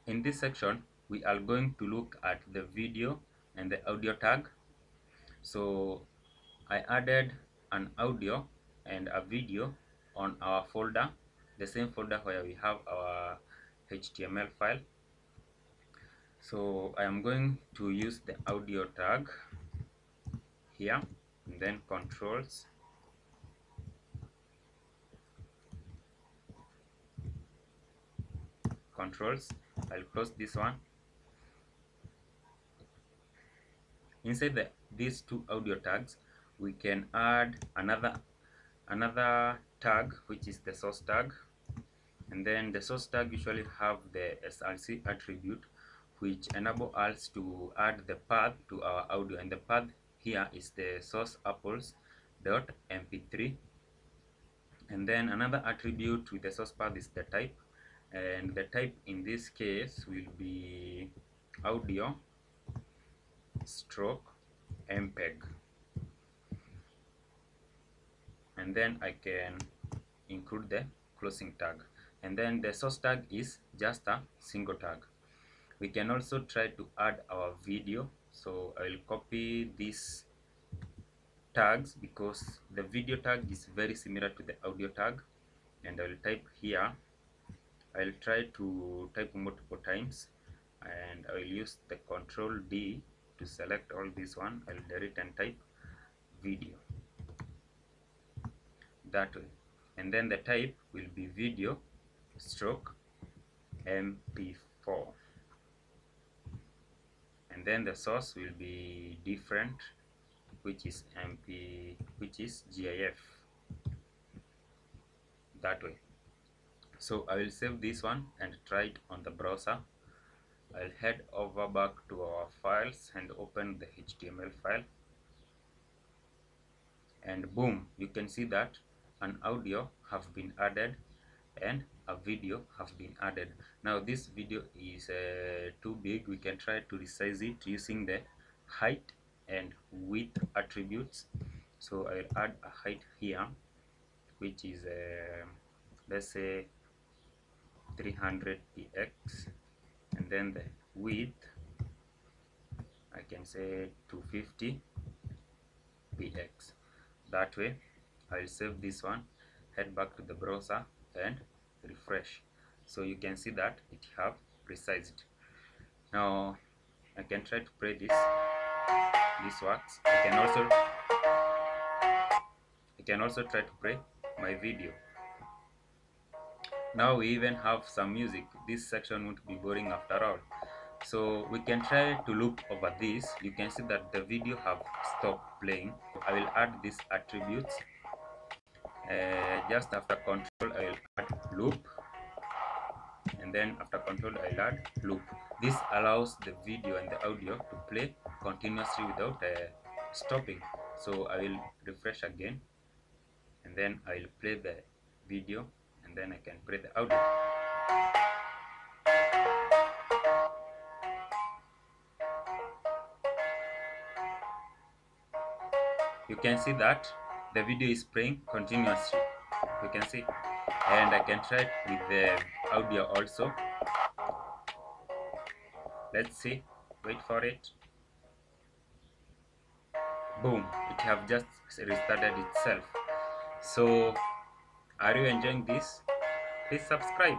In this section, we are going to look at the video and the audio tag. So I added an audio and a video on our folder, the same folder where we have our HTML file. So I am going to use the audio tag here, and then controls. I'll close this one. Inside these two audio tags, we can add another tag, which is the source tag. And then the source tag usually have the src attribute, which enable us to add the path to our audio, and the path here is the source apples.mp3. And then another attribute with the source path is the type, and the type in this case will be audio stroke mpeg. And then I can include the closing tag, and then the source tag is just a single tag. We can also try to add our video, so I will copy these tags because the video tag is very similar to the audio tag, and I will type here. I'll try to type multiple times, and I will use the Control D to select all this one. I'll delete and type video that way, and then the type will be video stroke mp4, and then the source will be different, which is GIF, that way. So I will save this one and try it on the browser. I'll head over back to our files and open the HTML file, and boom, you can see that an audio have been added and a video have been added. Now this video is too big. We can try to resize it using the height and width attributes. So I'll add a height here, which is let's say 300 px, and then the width I can say 250 px. That way I'll save this one, head back to the browser and refresh. So you can see that it have resized. Now I can try to play this. This works. I can also try to play my video. Now we even have some music. This section won't be boring after all. So we can try to loop over this. You can see that the video have stopped playing. I will add these attributes. Just after control I will add loop, and then after control I'll add loop. This allows the video and the audio to play continuously without stopping. So I will refresh again, and then I'll play the video, and then I can play the audio. You can see that the video is playing continuously. You can see, and I can try it with the audio also. Let's see. Wait for it. Boom, it have just restarted itself. So are you enjoying this? Please subscribe.